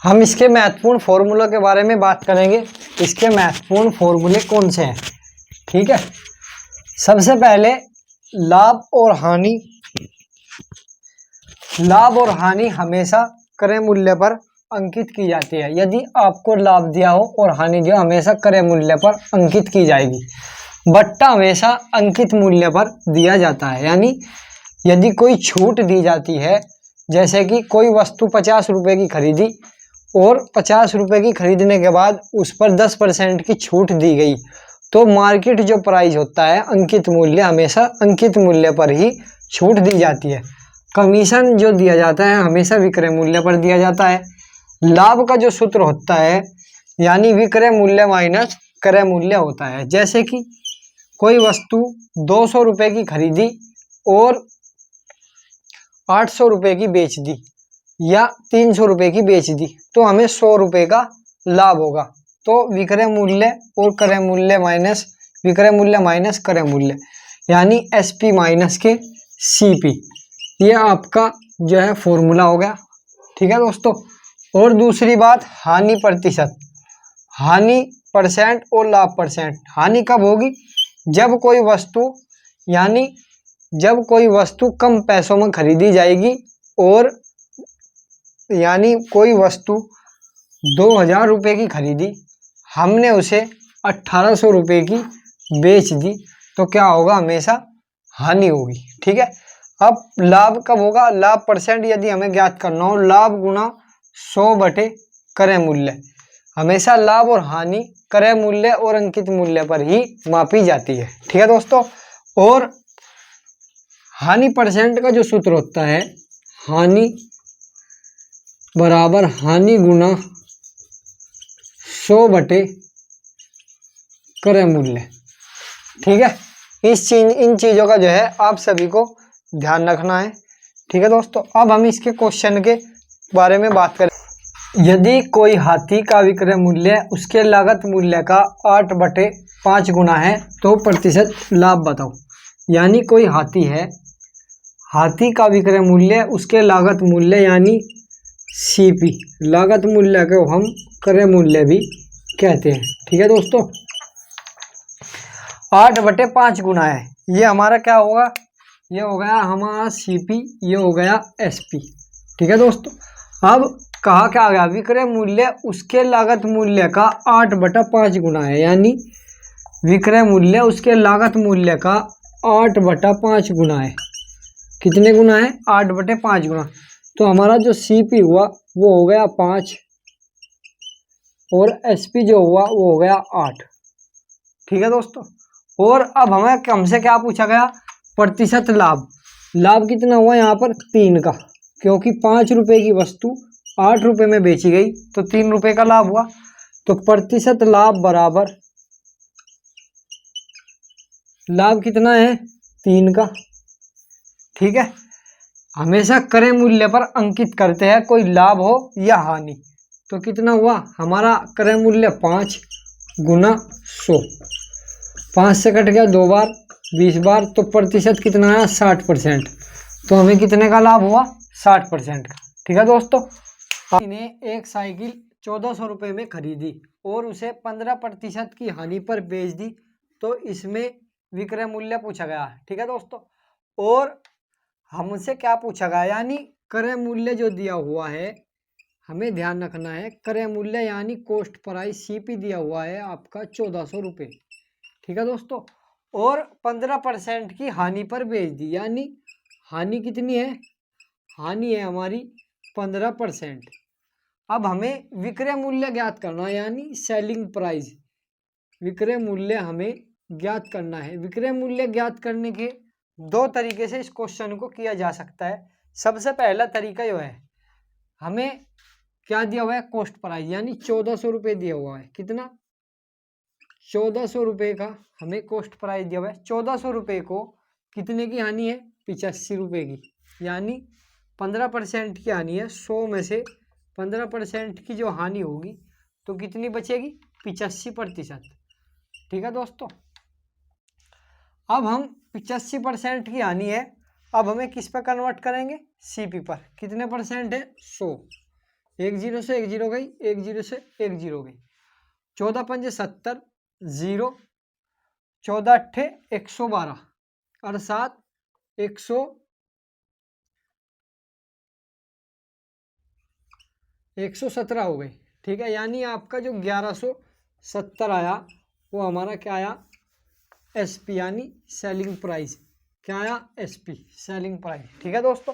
हम इसके महत्वपूर्ण फॉर्मूला के बारे में बात करेंगे। इसके महत्वपूर्ण फॉर्मूले कौन से हैं, ठीक है। सबसे पहले लाभ और हानि हमेशा क्रय मूल्य पर अंकित की जाती है। यदि आपको लाभ दिया हो और हानि जो हमेशा क्रय मूल्य पर अंकित की जाएगी। बट्टा हमेशा अंकित मूल्य पर दिया जाता है। यानी यदि कोई छूट दी जाती है, जैसे कि कोई वस्तु 50 रुपये की खरीदी और 50 रुपये की खरीदने के बाद उस पर 10% की छूट दी गई, तो मार्केट जो प्राइस होता है अंकित मूल्य, हमेशा अंकित मूल्य पर ही छूट दी जाती है। कमीशन जो दिया जाता है हमेशा विक्रय मूल्य पर दिया जाता है। लाभ का जो सूत्र होता है यानी विक्रय मूल्य माइनस क्रय मूल्य होता है। जैसे कि कोई वस्तु 200 रुपये की खरीदी और 800 रुपये की बेच दी या 300 रुपये की बेच दी, तो हमें 100 रुपये का लाभ होगा। तो विक्रय मूल्य और क्रय मूल्य माइनस विक्रय मूल्य माइनस क्रय मूल्य यानी एसपी माइनस के सीपी, ये आपका जो है फॉर्मूला हो गया, ठीक है दोस्तों। और दूसरी बात, हानि प्रतिशत, हानि परसेंट और लाभ परसेंट। हानि कब होगी? जब कोई वस्तु कम पैसों में खरीदी जाएगी और यानी कोई वस्तु 2000 रुपये की खरीदी, हमने उसे 1800 रुपये की बेच दी, तो क्या होगा? हमेशा हानि होगी, ठीक है। अब लाभ कब होगा? लाभ परसेंट यदि हमें ज्ञात करना हो, लाभ गुना 100 बटे क्रय मूल्य। हमेशा लाभ और हानि क्रय मूल्य और अंकित मूल्य पर ही मापी जाती है, ठीक है दोस्तों। और हानि परसेंट का जो सूत्र होता है, हानि बराबर हानि गुना 100 बटे क्रय मूल्य, ठीक है। इन चीजों का जो है आप सभी को ध्यान रखना है, ठीक है दोस्तों। अब हम इसके क्वेश्चन के बारे में बात करें। यदि कोई हाथी का विक्रय मूल्य उसके लागत मूल्य का 8/5 गुना है, तो प्रतिशत लाभ बताओ। यानी कोई हाथी है, हाथी का विक्रय मूल्य उसके लागत मूल्य यानी सीपी, लागत मूल्य को हम क्रय मूल्य भी कहते हैं, ठीक है दोस्तों। 8/5 गुना है, ये हमारा क्या होगा? ये हो गया हमारा सीपी, ये हो गया एसपी, ठीक है दोस्तों। अब कहा क्या आ गया? विक्रय मूल्य उसके लागत मूल्य का 8/5 गुना है। यानी विक्रय मूल्य उसके लागत मूल्य का 8/5 गुना है। कितने गुना है? 8/5 गुना। तो हमारा जो सीपी हुआ वो हो गया 5 और एसपी जो हुआ वो हो गया 8, ठीक है दोस्तों। और अब हमसे क्या पूछा गया? प्रतिशत लाभ। लाभ कितना हुआ यहाँ पर? 3 का, क्योंकि 5 रुपये की वस्तु 8 रुपये में बेची गई, तो 3 रुपये का लाभ हुआ। तो प्रतिशत लाभ बराबर लाभ कितना है? 3 का, ठीक है। हमेशा क्रय मूल्य पर अंकित करते हैं, कोई लाभ हो या हानि। तो कितना हुआ हमारा क्रय मूल्य? 5 गुना 100, 5 से कट गया 2 बार, 20 बार, तो प्रतिशत कितना आया? 60%। तो हमें कितने का लाभ हुआ? 60% का, ठीक है दोस्तों। ने एक साइकिल 1400 रुपये में खरीदी और उसे 15% की हानि पर बेच दी, तो इसमें विक्रय मूल्य पूछा गया, ठीक है दोस्तों। और हमसे क्या पूछा गया? यानी क्रय मूल्य जो दिया हुआ है, हमें ध्यान रखना है, क्रय मूल्य यानी कॉस्ट प्राइस सीपी दिया हुआ है आपका 1400 रुपये, ठीक है दोस्तों। और 15% की हानि पर बेच दी, यानी हानि कितनी है? हानि है हमारी 15%। अब हमें विक्रय मूल्य ज्ञात करना है, यानी सेलिंग प्राइस, विक्रय मूल्य हमें ज्ञात करना है। विक्रय मूल्य ज्ञात करने के 2 तरीके से इस क्वेश्चन को किया जा सकता है। सबसे पहला तरीका जो है, हमें क्या दिया हुआ है? कॉस्ट प्राइस, यानी 1400 रुपये दिया हुआ है। कितना? 1400 रुपये का हमें कॉस्ट प्राइस दिया हुआ है। 1400 रुपये को कितने की हानि है? 85 रुपये की, यानी 15% की हानि है। 100 में से 15% की जो हानि होगी तो कितनी बचेगी? 85%, ठीक है दोस्तों। अब हम 85% की हानि है, अब हमें किस पर कन्वर्ट करेंगे? सीपी पर। कितने परसेंट है? 100, एक जीरो से एक जीरो गई, एक जीरो से एक जीरो गई। 14 पंजे 70, जीरो। 14 अट्ठे 112 और 7 117 हो गई। ठीक है, यानी आपका जो 1170 आया वो हमारा क्या आया, एसपी यानी सेलिंग प्राइस। क्या आया, एसपी सेलिंग प्राइस। ठीक है दोस्तों,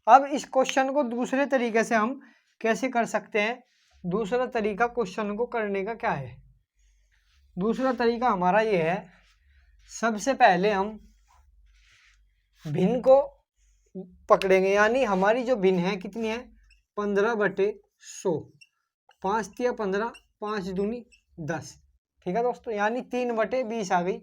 अब इस क्वेश्चन को दूसरे तरीके से हम कैसे कर सकते हैं। दूसरा तरीका क्वेश्चन को करने का क्या है, दूसरा तरीका हमारा ये है, सबसे पहले हम भिन्न को पकड़ेंगे, यानी हमारी जो भिन्न है कितनी है, 15/100। 5 तिया 15, 5 दूनी 10। ठीक है दोस्तों, यानी 3/20 आ गई।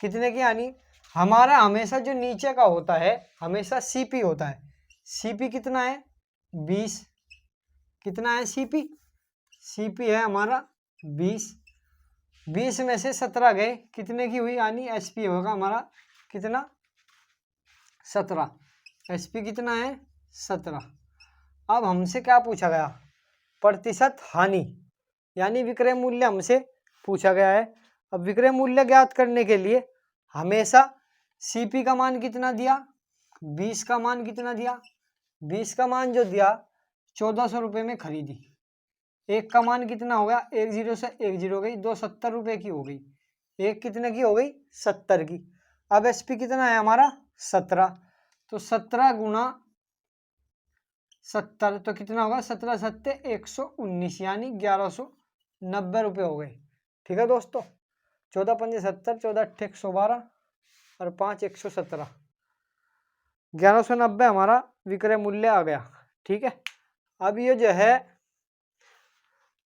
कितने की, यानी हमारा हमेशा जो नीचे का होता है हमेशा सीपी होता है। सीपी कितना है, 20। कितना है सीपी, सीपी है हमारा 20। 20 में से 17 गए, कितने की हुई, यानी एसपी होगा हमारा कितना, 17। एसपी कितना है, 17। अब हमसे क्या पूछा गया, प्रतिशत हानि यानी विक्रय मूल्य हमसे पूछा गया है। अब विक्रय मूल्य ज्ञात करने के लिए हमेशा सीपी का मान कितना दिया, 20 का मान कितना दिया, 20 का मान जो दिया 1400 रुपये में खरीदी। एक का मान कितना हो गया, एक जीरो से एक जीरो गई, 270 रुपये की हो गई। एक कितने की हो गई, 70 की। अब एसपी कितना है हमारा, 17। तो 17 गुना 70 तो कितना होगा, 17 सत्ते 119, यानी 1190 रुपये हो गए। ठीक है दोस्तों, 14 पंजे 70, 14 अट्ठे 112 और 5 117, 1190 हमारा विक्रय मूल्य आ गया। ठीक है, अब ये जो है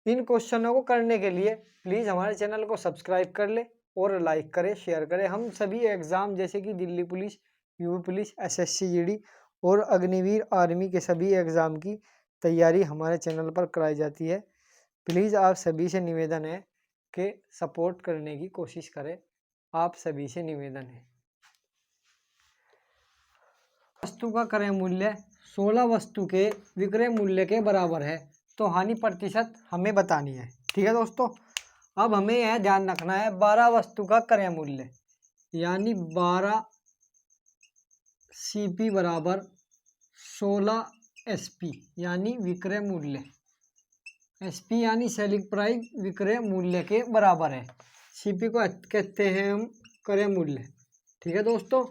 इन क्वेश्चनों को करने के लिए प्लीज़ हमारे चैनल को सब्सक्राइब कर ले और लाइक करें, शेयर करें। हम सभी एग्ज़ाम जैसे कि Delhi police, UP police, SSC GD और अग्निवीर आर्मी के सभी एग्ज़ाम की तैयारी हमारे चैनल पर कराई जाती है। प्लीज़ आप सभी से निवेदन है कि सपोर्ट करने की कोशिश करें, आप सभी से निवेदन है। वस्तु का क्रय मूल्य 16 वस्तु के विक्रय मूल्य के बराबर है, तो हानि प्रतिशत हमें बतानी है। ठीक है दोस्तों, अब हमें यह ध्यान रखना है 12 वस्तु का क्रय मूल्य यानी 12 सीपी बराबर 16 एसपी यानी विक्रय मूल्य। एसपी यानी सेलिंग प्राइस विक्रय मूल्य के बराबर है। सीपी को कहते हैं हम क्रय मूल्य। ठीक है दोस्तों,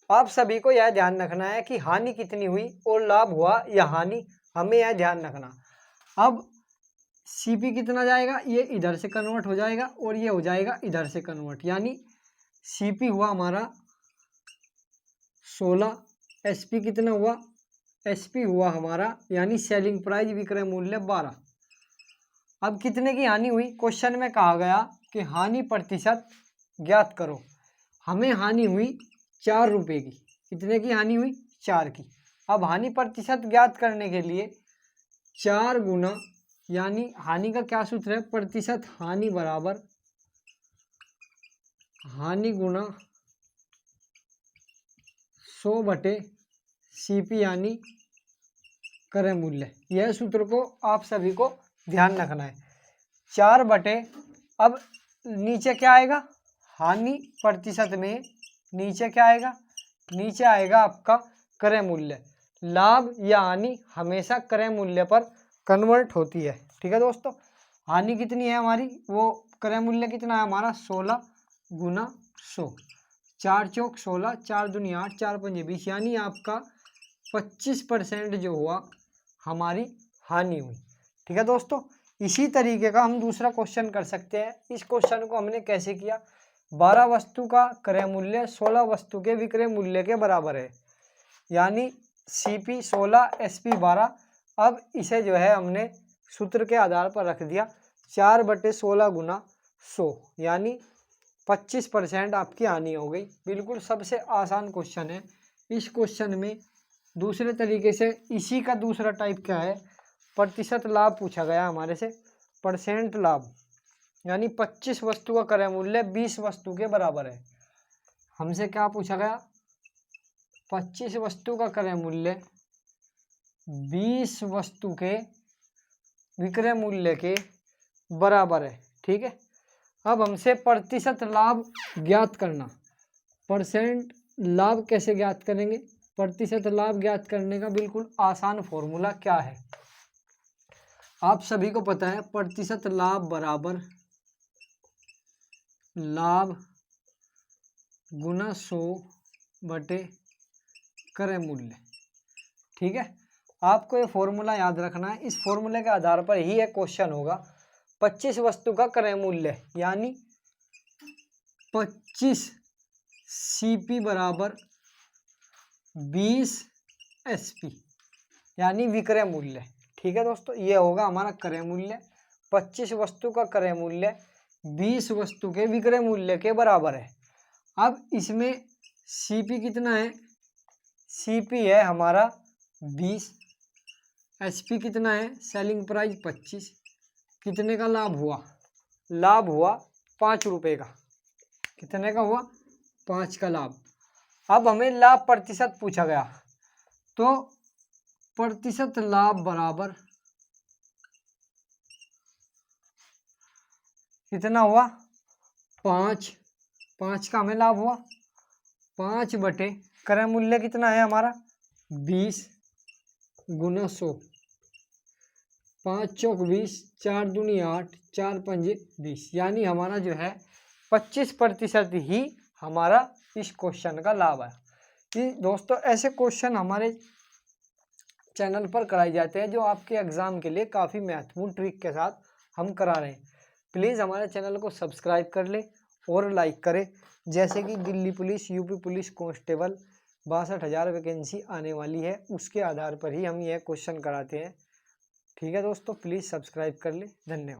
आप सभी को यह ध्यान रखना है कि हानि कितनी हुई और लाभ हुआ या हानि, हमें यह ध्यान रखना। अब सीपी कितना जाएगा, ये इधर से कन्वर्ट हो जाएगा और ये हो जाएगा इधर से कन्वर्ट, यानी सीपी हुआ हमारा 16, एसपी कितना हुआ, एसपी हुआ हमारा यानी सेलिंग प्राइस विक्रय मूल्य 12। अब कितने की हानि हुई, क्वेश्चन में कहा गया कि हानि प्रतिशत ज्ञात करो। हमें हानि हुई 4 रुपये की। कितने की हानि हुई, 4 की। अब हानि प्रतिशत ज्ञात करने के लिए 4 गुना, यानी हानि का क्या सूत्र है, प्रतिशत हानि बराबर हानि गुना 100/सीपी यानी क्रय मूल्य। यह सूत्र को आप सभी को ध्यान रखना है। 4/, अब नीचे क्या आएगा, हानि प्रतिशत में नीचे क्या आएगा, नीचे आएगा आपका क्रय मूल्य। लाभ या हानि हमेशा क्रय मूल्य पर कन्वर्ट होती है। ठीक है दोस्तों, हानि कितनी है हमारी, वो क्रय मूल्य कितना है हमारा 16 गुना 100। 4 चौक 16, 4 दूनी 8, 4 पंजे 20, यानी आपका 25% जो हुआ हमारी हानि हुई। ठीक है दोस्तों, इसी तरीके का हम दूसरा क्वेश्चन कर सकते हैं। इस क्वेश्चन को हमने कैसे किया, 12 वस्तु का क्रय मूल्य 16 वस्तु के विक्रय मूल्य के बराबर है, यानी सीपी 16 एसपी 12। अब इसे जो है हमने सूत्र के आधार पर रख दिया, 4/16 गुना 100, यानी 25% आपकी हानि हो गई। बिल्कुल सबसे आसान क्वेश्चन है। इस क्वेश्चन में दूसरे तरीके से इसी का दूसरा टाइप क्या है, प्रतिशत लाभ पूछा गया हमारे से, परसेंट लाभ, यानी 25 वस्तु का क्रय मूल्य 20 वस्तु के बराबर है। हमसे क्या पूछा गया, 25 वस्तु का क्रय मूल्य 20 वस्तु के विक्रय मूल्य के बराबर है। ठीक है, अब हमसे प्रतिशत लाभ ज्ञात करना। परसेंट लाभ कैसे ज्ञात करेंगे? प्रतिशत लाभ ज्ञात करने का बिल्कुल आसान फॉर्मूला क्या है, आप सभी को पता है। प्रतिशत लाभ बराबर लाभ गुना 100 बटे क्रय मूल्य। ठीक है, आपको ये फॉर्मूला याद रखना है। इस फॉर्मूले के आधार पर ही एक क्वेश्चन होगा। 25 वस्तु का क्रय मूल्य यानी 25 CP बराबर 20 SP यानी विक्रय मूल्य। ठीक है दोस्तों, ये होगा हमारा क्रय मूल्य। 25 वस्तु का क्रय मूल्य 20 वस्तु के विक्रय मूल्य के बराबर है। अब इसमें CP कितना है? CP है हमारा 20, SP कितना है? Selling price 25। कितने का लाभ हुआ? लाभ हुआ 5 रुपये का। कितने का हुआ? 5 का लाभ। अब हमें लाभ प्रतिशत पूछा गया, तो प्रतिशत लाभ बराबर कितना हुआ? 5। 5 का हमें लाभ हुआ। 5 बटे क्रय मूल्य कितना है हमारा? 20 गुना 100। 5 चौक 20, 4 दूनी 8, 4 पंजे 20, यानी हमारा जो है 25% ही हमारा इस क्वेश्चन का लाभ है। कि दोस्तों ऐसे क्वेश्चन हमारे चैनल पर कराए जाते हैं जो आपके एग्जाम के लिए काफ़ी महत्वपूर्ण ट्रिक के साथ हम करा रहे हैं। प्लीज़ हमारे चैनल को सब्सक्राइब कर ले और लाइक करें। जैसे कि Delhi police, UP police constable 62,000 vacancy आने वाली है, उसके आधार पर ही हम यह क्वेश्चन कराते हैं। ठीक है दोस्तों, प्लीज़ सब्सक्राइब कर ले। धन्यवाद।